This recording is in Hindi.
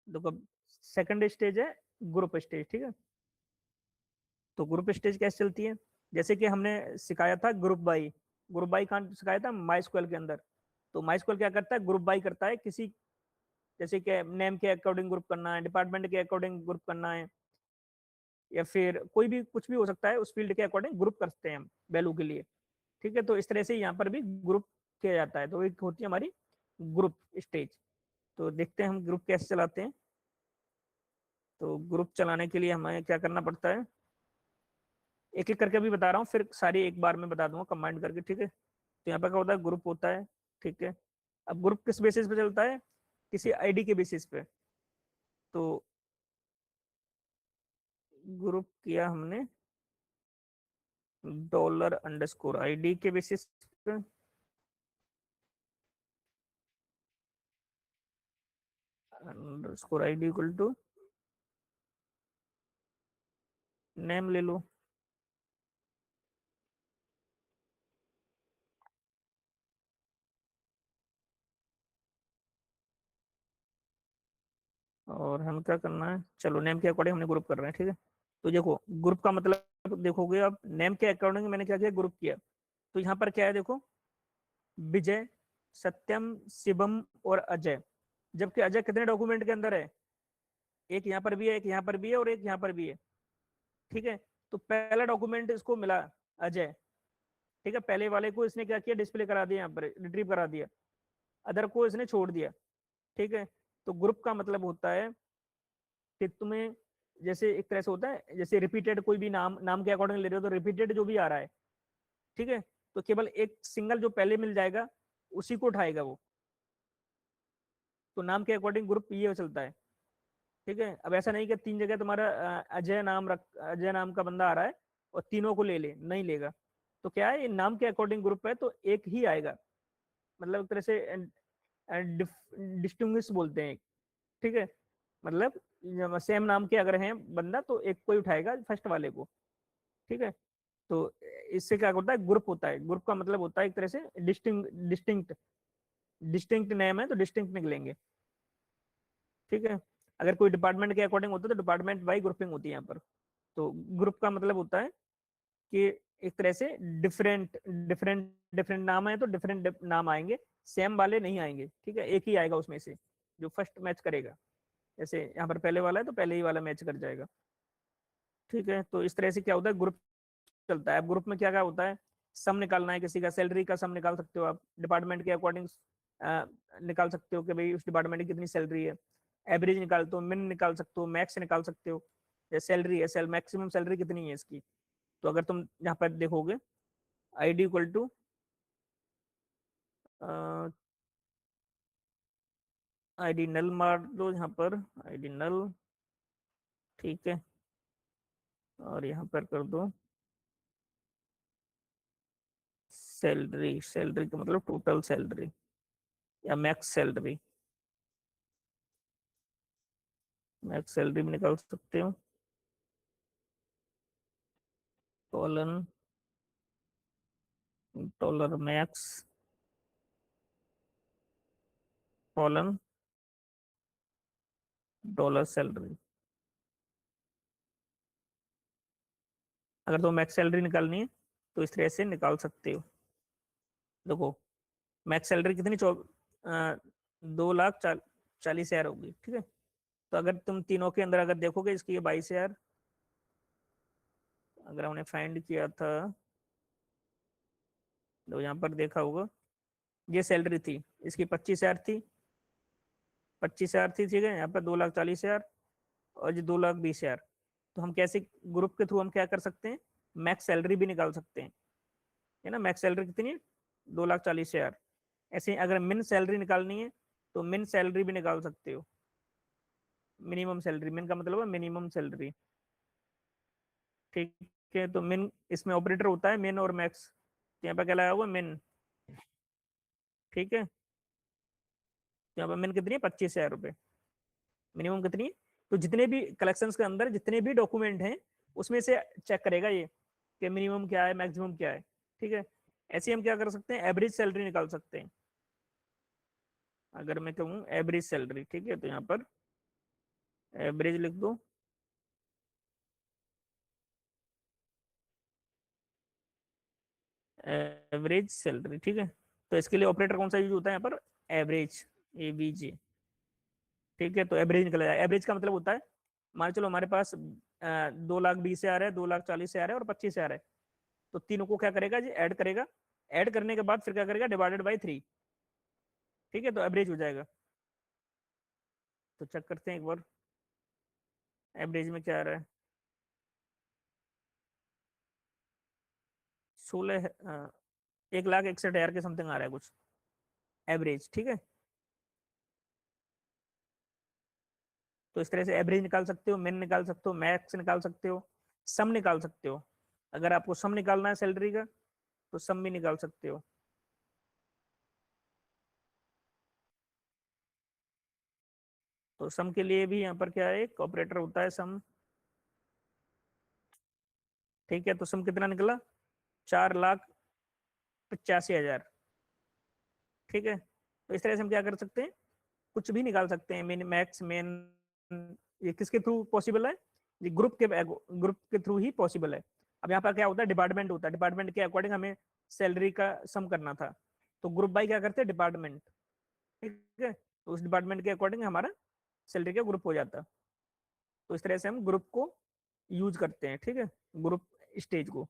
देखो सेकंड स्टेज है ग्रुप स्टेज, ठीक है। तो ग्रुप स्टेज कैसे चलती है, जैसे कि हमने सिखाया था ग्रुप बाई कहाँ सिखाया था, माई के अंदर। तो माई क्या करता है, ग्रुप बाई करता है किसी, जैसे कि नेम के अकॉर्डिंग ग्रुप करना है, डिपार्टमेंट के अकॉर्डिंग ग्रुप करना है, या फिर कोई भी कुछ भी हो सकता है, उस फील्ड के अकॉर्डिंग ग्रुप करते हैं हम वैल्यू के लिए, ठीक है। तो इस तरह से यहाँ पर भी ग्रुप किया जाता है। तो एक होती है हमारी ग्रुप स्टेज। तो देखते हैं हम ग्रुप कैसे चलाते हैं। तो ग्रुप चलाने के लिए हमें क्या करना पड़ता है, एक एक करके भी बता रहा हूँ, फिर सारी एक बार में बता दूंगा कंबाइंड करके, ठीक है। तो यहाँ पर क्या होता है, ग्रुप होता है, ठीक है। अब ग्रुप किस बेसिस पे चलता है, किसी आईडी के बेसिस पे। तो ग्रुप किया हमने $_ID के बेसिस पे। $_ID इक्वल टू नेम ले लो, और हम क्या करना है, चलो नेम के अकॉर्डिंग हमने ग्रुप कर रहे हैं, ठीक है। तो देखो ग्रुप का मतलब देखोगे आप, नेम के अकॉर्डिंग मैंने क्या किया, ग्रुप किया। तो यहाँ पर क्या है देखो, विजय, सत्यम, शिवम और अजय। जबकि अजय कितने डॉक्यूमेंट के अंदर है, एक यहाँ पर भी है, एक यहाँ पर भी है, और एक यहाँ पर भी है, ठीक है। तो पहला डॉक्यूमेंट इसको मिला अजय, ठीक है। पहले वाले को इसने क्या किया, डिस्प्ले करा दिया, यहाँ पर रिट्रीव करा दिया, अदर को इसने छोड़ दिया, ठीक है। तो ग्रुप का मतलब होता है कि तुम्हें, जैसे एक तरह से होता है, जैसे रिपीटेड कोई भी नाम के अकॉर्डिंग ले रहे हो, तो रिपीटेड जो भी आ रहा है, ठीक है, तो केवल एक सिंगल जो पहले मिल जाएगा उसी को उठाएगा वो। तो नाम के अकॉर्डिंग ग्रुप ये चलता है, ठीक है। अब ऐसा नहीं कि तीन जगह तुम्हारा अजय नाम का बंदा आ रहा है और तीनों को ले ले, नहीं लेगा। तो क्या है, ये नाम के अकॉर्डिंग ग्रुप है, तो एक ही आएगा, मतलब एक तरह से डिस्टिंग्विश बोलते हैं, ठीक है। मतलब सेम नाम के अगर हैं बंदा, तो एक को ही उठाएगा, फर्स्ट वाले को, ठीक है। तो इससे क्या होता है, ग्रुप होता है, ग्रुप का मतलब होता है एक तरह से डिस्टिंक्ट डिस्टिंक्ट नेम है तो डिस्टिंक्ट निकलेंगे, ठीक है। अगर कोई डिपार्टमेंट के अकॉर्डिंग होता है तो डिपार्टमेंट वाई ग्रुपिंग होती है यहाँ पर। तो ग्रुप का मतलब होता है कि एक तरह से डिफरेंट डिफरेंट डिफरेंट नाम है तो डिफरेंट नाम आएंगे, सेम वाले नहीं आएंगे, ठीक है। एक ही आएगा उसमें से जो फर्स्ट मैच करेगा। जैसे यहाँ पर पहले वाला है तो पहले ही वाला मैच कर जाएगा, ठीक है। तो इस तरह से क्या होता है, ग्रुप चलता है। अब ग्रुप में क्या क्या होता है, सम निकालना है किसी का, सैलरी का सम निकाल सकते हो आप, डिपार्टमेंट के अकॉर्डिंग निकाल सकते हो कि भाई उस डिपार्टमेंट की कितनी सैलरी है। एवरेज निकालते हो, मिन निकाल सकते हो, मैक्स निकाल सकते हो। जैसे सैलरी है, मैक्सिमम सैलरी कितनी है इसकी। तो अगर तुम यहाँ पर देखोगे, आईडी इक्वल टू आईडी नल मार दो यहाँ पर, आईडी नल, ठीक है। और यहाँ पर कर दो सैलरी, सैलरी का मतलब टोटल सैलरी या मैक्स सैलरी, मैक्स सैलरी भी निकाल सकते हो। Colon dollar max, colon dollar salary. अगर तो मैक्स सैलरी निकालनी है तो इस तरह से निकाल सकते हो। देखो मैक्स सैलरी कितनी 2,40,000 होगी, ठीक है। तो अगर तुम तीनों के अंदर अगर देखोगे, इसकी ये 22,000 अगर हमने फाइंड किया था, तो यहाँ पर देखा होगा, ये सैलरी थी, इसकी 25,000 थी, 25,000 थी, ठीक है। यहाँ पर 2,40,000 और ये 2,20,000। तो हम कैसे ग्रुप के थ्रू हम क्या कर सकते हैं, मैक्स सैलरी भी निकाल सकते हैं, है ना। मैक्स सैलरी कितनी है, 2,40,000। ऐसे ही अगर मिन सैलरी निकालनी है तो मिन सैलरी भी निकाल सकते हो। मिनिमम सैलरी, मिन का मतलब है मिनिमम सैलरी, ठीक है। तो मिन इसमें ऑपरेटर होता है मिन और मैक्स, तो यहाँ पर क्या लगा हुआ, मिन, ठीक है। तो यहाँ पर मिन कितनी है, 25,000 रुपये। मिनिमम कितनी है, तो जितने भी कलेक्शंस के अंदर जितने भी डॉक्यूमेंट हैं उसमें से चेक करेगा ये कि मिनिमम क्या है, मैक्सिमम क्या है, ठीक है। ऐसे हम क्या कर सकते हैं, एवरेज सैलरी निकाल सकते हैं। अगर मैं कहूँ एवरेज सैलरी, ठीक है, तो यहाँ पर एवरेज लिख दो। एवरेज सैलरी, ठीक है। तो इसके लिए ऑपरेटर कौन सा यूज होता है यहाँ पर, एवरेज, एबीजे, ठीक है। तो एवरेज निकल जाएगा। एवरेज का मतलब होता है, मान चलो हमारे पास 2,20,000 है, 2,40,000 है और 25,000 है। तो तीनों को क्या करेगा जी, ऐड करेगा। ऐड करने के बाद फिर क्या करेगा, डिवाइडेड बाई 3, ठीक है। तो एवरेज हो जाएगा। तो चेक करते हैं एक बार एवरेज में क्या आ रहा है। 16, 1,61,000 के समथिंग आ रहा है कुछ एवरेज, ठीक है। तो इस तरह से एवरेज निकाल सकते हो, मिन निकाल सकते हो, मैक्स निकाल सकते हो, सम निकाल सकते हो। अगर आपको सम निकालना है सैलरी का, तो सम भी निकाल सकते हो। तो सम के लिए भी यहाँ पर क्या है, एक ऑपरेटर होता है सम, ठीक है। तो सम कितना निकला, 4,85,000, ठीक है। तो इस तरह से हम क्या कर सकते हैं, कुछ भी निकाल सकते हैं, मिन मैक्स मेन। ये किसके थ्रू पॉसिबल है, ये ग्रुप के थ्रू ही पॉसिबल है। अब यहाँ पर क्या होता है, डिपार्टमेंट होता है, डिपार्टमेंट के अकॉर्डिंग हमें सैलरी का सम करना था। तो ग्रुप बाई क्या करते हैं, डिपार्टमेंट, ठीक है। तो उस डिपार्टमेंट के अकॉर्डिंग हमारा सैलरी का ग्रुप हो जाता है। तो इस तरह से हम ग्रुप को यूज करते हैं, ठीक है, ग्रुप स्टेज को।